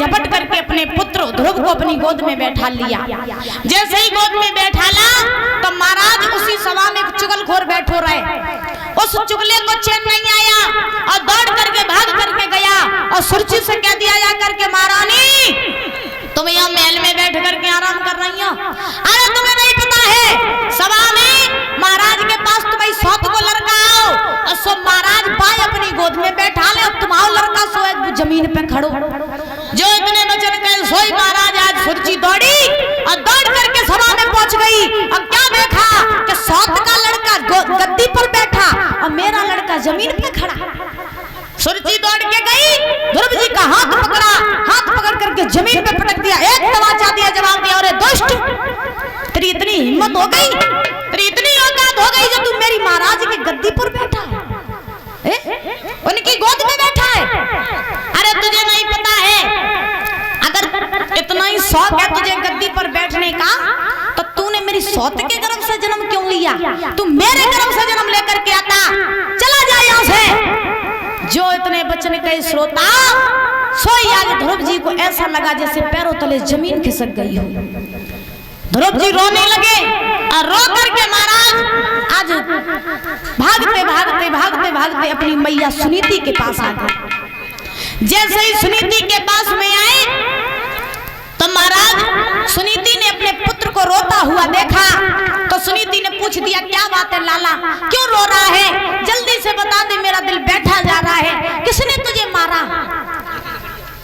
झपट करके अपने पुत्र ध्रुव को अपनी गोद में बैठा लिया। जैसे ही गोद में बैठा ला तो महाराज उसी सभा में चुगलखोर बैठो रहे। उस चुगले को चैन नहीं आया और दौड़ करके भाग करके गया और सुरची से कह दिया जा करके, महारानी तुम यहाँ महल में बैठ करके आराम कर रही हो, अरे तुम्हें नहीं पता है सभा में महाराज के पास तुम्हारी सौत को लड़का आओ और सो महाराज भाई अपनी गोद में बैठा ले और तुम्हारा लड़का सोए जमीन पे खड़ो। जो इतने वचन कहे सोई महाराज आज सुरची दौड़ी और दौड़ करके सभा में पहुंच गई। अब क्या देखा कि सौत का लड़का गद्दी पर बैठा और मेरा लड़का जमीन पे खड़ा। सुरची दौड़ के गई, ध्रुव जी का हाथ पकड़ा, हाथ पकड़ करके जमीन पे पटक दिया, एक तमाचा दिया, जवाब दिया, अरे दुष्ट तेरी इतनी हिम्मत हो गई, तेरी इतनी औकात हो गई जो तू मेरी महाराज की गद्दी पर बैठा है, उनकी गोद में बैठा है। अरे तुझे नहीं पता है अगर इतना ही शौक है तुझे गद्दी पर बैठने का तो तूने मेरी सौत के गर्भ से जन्म क्यों लिया? तू मेरे गर्भ से जन्म लेकर के आता, चला जा यहाँ से। जो इतने वचन कहे श्रोता सोई आज ध्रुव जी को ऐसा लगा जैसे पैरों तले जमीन खिसक गई हो। ध्रुव जी रोने लगे और रो करके महाराज आज भागते भागते भागते भागते अपनी मैया सुनीति के पास आ गए। जैसे ही सुनीति के पास में आए तो महाराज सुनीति ने अपने पुत्र को रोता हुआ देखा तो सुनीति ने पूछ दिया, क्या बात है लाला, क्यों रो रहा है? जल्दी से बता दे, मेरा दिल बैठा जा रहा है, किसने तुझे मारा?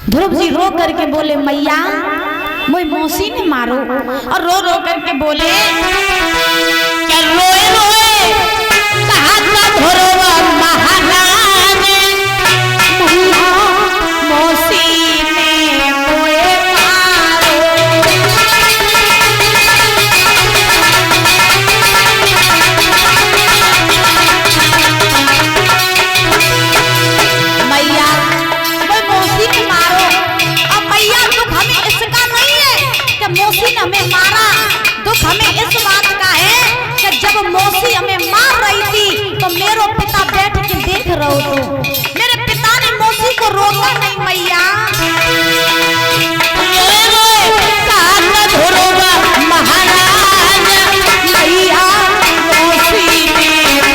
ध्रुव जी रो करके बोले, मैया मोई मौसी ने मारो। और रो रो करके बोले, क्या रोए रोए कहा था ध्रुव महाराज, मैया मौसी ने मोए मारो। मैया मोई मौसी ने मारो। अब मैया दुख हमें इसका नहीं है कि मौसी ने हमें मारा, दुख हमें इस बात का है कि जब मौसी हमें मार रही थी तो मेरे पिता बैठ के देख रहे हो, मेरे पिता ने मौसी को रोका नहीं। मैया महाराज मैया मौसी ने मारो।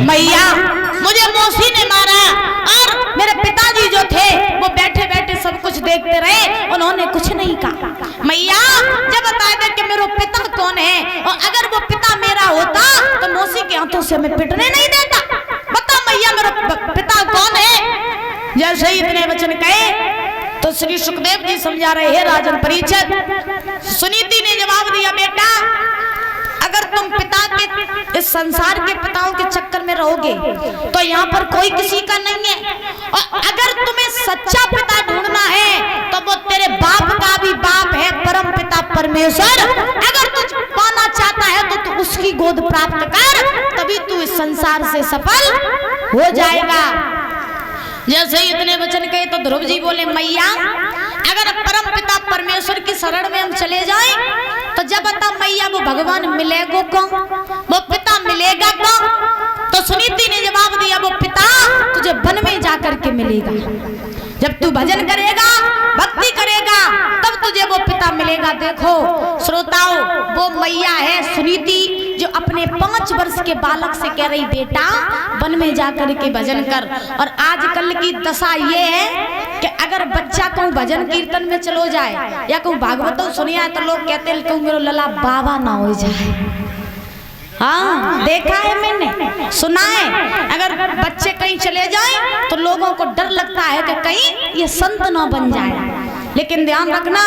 मैया मुझे मौसी ने मारा और मेरे पिताजी जो थे वो बैठे बैठे सब कुछ देखते रहे, उन्होंने कुछ नहीं कहा। मैया जब बता दे कि मेरा पिता कौन है और अगर वो पिता मेरा होता तो मौसी के हाथों से हमें पिटने नहीं देता। बता मैया मेरा पिता कौन है? जैसे ही इतने वचन कहे तो श्री सुखदेव जी समझा रहे हैं, राजन परीक्षित। सुनीति ने जवाब दिया, बेटा अगर तुम पिता के इस संसार के पिताओं के चक्कर में रहोगे तो यहाँ पर कोई किसी का नहीं है, और अगर तुम्हें सच्चा पिता ढूंढना है तो वो तेरे बाप का भी बाप है, परम पिता परमेश्वर। अगर तू पाना चाहता है तो तू उसकी गोद प्राप्त कर, तभी तू इस संसार से सफल हो जाएगा। जैसे ही इतने वचन कहे तो ध्रुव जी बोले, मैया अगर परम पिता परमेश्वर की शरण में हम चले जाएं तो जब बता मैया वो भगवान मिलेगा कौन, वो पिता मिलेगा कौन? तो सुनीति ने जवाब दिया, वो पिता तुझे वन में जाकर के मिलेगा। जब तू भजन करेगा, भक्ति करेगा, तब तुझे वो पिता मिलेगा। देखो श्रोताओं, वो मैया है सुनीति जो अपने 5 वर्ष के बालक से कह रही, बेटा वन में जाकर के भजन कर। और आजकल की दशा ये है कि अगर बच्चा कहूँ भजन कीर्तन में चलो जाए या कहूँ भागवत सुनिया तो लोग कहते हैं कहूँ मेरा लला बाबा ना हो जाए। हाँ देखा है मैंने, सुना है। अगर बच्चे कहीं चले जाएं तो लोगों को डर लगता है कि कहीं ये संत ना बन जाए। लेकिन ध्यान रखना,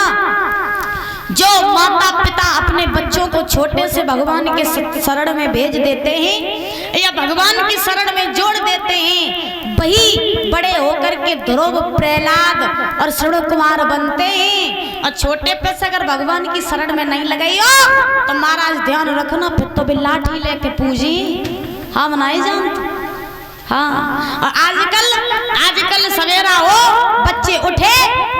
जो माता पिता अपने बच्चों को छोटे से भगवान के शरण में भेज देते हैं या भगवान की शरण में जोड़ देते हैं, वही बड़े होकर के ध्रुव, प्रहलाद और श्रवण कुमार बनते हैं। और छोटे पे से अगर भगवान की शरण में नहीं लगाई हो तो महाराज ध्यान रखना, फिर तो भी लाठी लेके पूजी हम नहीं जानते। हाँ, और आजकल सवेरा हो बच्चे उठे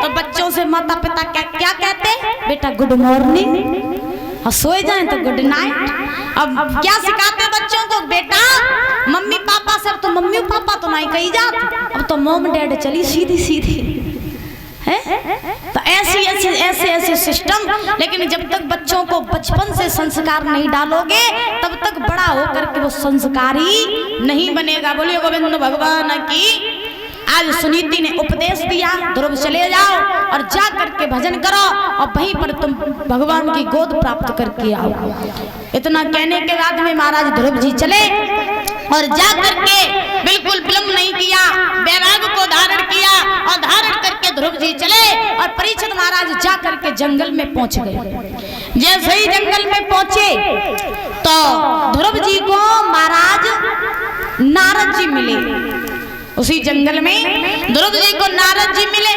तो बच्चों से माता पिता क्या क्या कहते, बेटा गुड मॉर्निंग, और सोए जाएं तो गुड नाइट। अब क्या सिखाते बच्चों को, बेटा मम्मी पापा से, अब तो मम्मी पापा तो नहीं कही जाती, अब तो मॉम डैड चली सीधी सीधी है। तो ऐसे सिस्टम। लेकिन जब तक बच्चों को बचपन से संस्कार नहीं डालोगे तब तक बड़ा होकर के वो संस्कारी नहीं बनेगा। बोलिए गोविंद भगवान की। आज सुनीति ने उपदेश दिया, ध्रुव चले जाओ और जा करके भजन करो और वहीं पर तुम भगवान की गोद प्राप्त करके आओ। इतना कहने के बाद में महाराज ध्रुव जी चले और जा करके बिल्कुल विलंब नहीं किया, बैराग को धारण किया और धारण करके ध्रुव जी चले और परीक्षित महाराज जा करके जंगल में पहुंच गए। जैसे ही जंगल में पहुंचे तो ध्रुव जी को महाराज नारद जी मिले। उसी जंगल में ध्रुव जी को नारद जी मिले।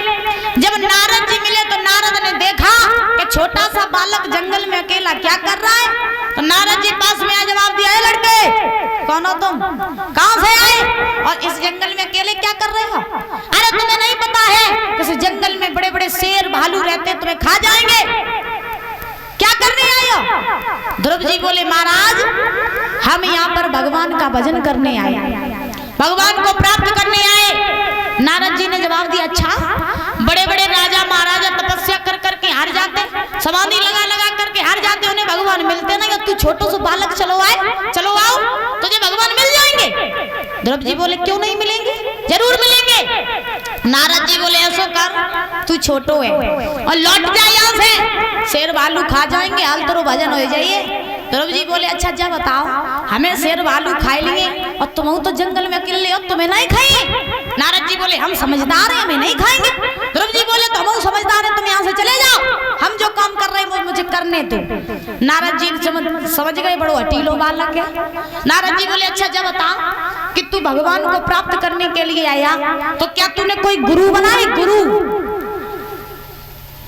जब नारद जी मिले तो नारद ने देखा कि छोटा सा बालक जंगल में अकेला क्या कर रहा है। तो नारद जी पास में आए, जवाब दिया, लड़के कौन हो तुम, कहां से आए और इस जंगल में अकेले क्या कर रहे हो? अरे तुम्हें नहीं पता है इस जंगल में बड़े बड़े शेर भालू रहते, तुम्हें खा जाएंगे, क्या करने आए हो? ध्रुव जी बोले, महाराज हम यहाँ पर भगवान का भजन करने आए, भगवान को प्राप्त करने आए। नारद जी ने जवाब दिया, अच्छा बड़े बड़े राजा महाराजा तपस्या कर करके हार जाते, समाधि लगा लगा करके हार जाते, उन्हें भगवान मिलते नहीं, तू छोटो सा बालक चलो आओ तुझे भगवान मिल जाएंगे। ध्रुव जी बोले, क्यों नहीं मिलेंगे, जरूर मिलेंगे। नारद जी बोले, ऐसा कर तू छोटो है और लौट जा यहाँ से, शेर भालू खा जाएंगे, हाल तेरो भजन हो जाइए। ध्रुव जी बोले, अच्छा जा बताओ, हमें शेर भालू खाए लिए और तुम तो जंगल में अकेले हो, तुम्हें नहीं खाएंगे। नारद जी बोले, हम समझदार हैं, हमें नहीं खाएंगे। ध्रुव जी बोले, तो हम समझदार हैं, तुम यहाँ से चले जाओ, हम जो काम कर रहे हैं वो मुझे करने दो। नारद जी समझ गए बड़ो हटीलो बालक है। नारद जी बोले, अच्छा जा बताओ कि तू भगवान को प्राप्त करने के लिए आया तो क्या तूने कोई गुरु बनाए, गुरु?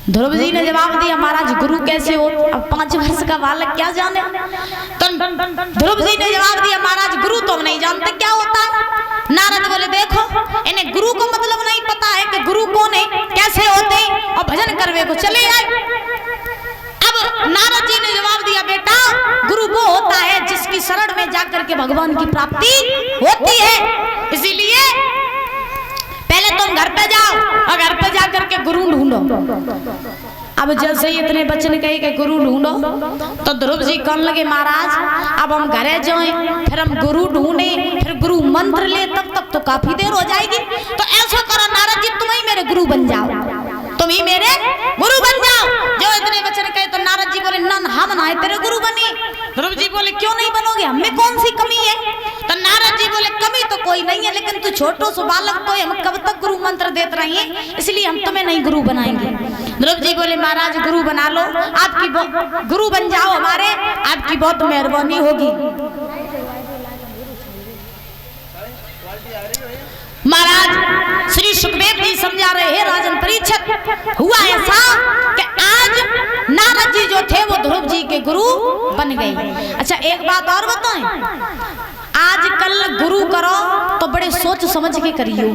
ध्रुव जी ने जवाब दिया, महाराज गुरु कैसे हो, अब 5 वर्ष का बालक क्या जाने। तो ध्रुव जी ने जवाब दिया, महाराज गुरु तो हम नहीं जानते क्या होता है। नारद बोले, देखो इन्हें गुरु को मतलब नहीं पता है कि गुरु कौन है, कैसे होते हैं, और भजन करवे को चले आए। अब नारद जी ने जवाब दिया, बेटा गुरु वो होता है जिसकी शरण में जाकर के भगवान की प्राप्ति होती है, इसीलिए पहले तुम घर पे जाओ और घर पे जाकर के गुरु ढूंढो। अब जैसे ही इतने बच्चे कहे कि गुरु ढूंढो तो ध्रुव जी कहने लगे, महाराज अब हम घरे जाएं, फिर हम गुरु ढूंढे, फिर गुरु मंत्र ले, तब तक तो काफी देर हो जाएगी। तो ऐसा करो नारद जी, तुम ही मेरे गुरु बन जाओ, तुम ही मेरे गुरु बन जाओ। जो इतने बच्चे कहे तो नारद जी बोले, ना हम ना तेरे गुरु बने। ध्रुव जी बोले, क्यों नहीं बनोगे, हमें कौन सी कमी है? तो नारद जी बोले, कमी तो कोई नहीं है, लेकिन तू छोटो सो बालक तो हम कब तक गुरु मंत्र देते रहेंगे, इसलिए हम तुम्हें नहीं गुरु बनाएंगे। ध्रुव जी बोले, महाराज गुरु बना लो, आपकी गुरु बन जाओ हमारे, आपकी बहुत मेहरबानी होगी। महाराज श्री सुखदेव जी समझा रहे हैं, राजन परीक्षित हुआ ऐसा कि आज नारद जी जो थे वो ध्रुव जी के गुरु बन गए। अच्छा एक बात और बताएं, आजकल गुरु करो तो बड़े सोच समझ के करियो।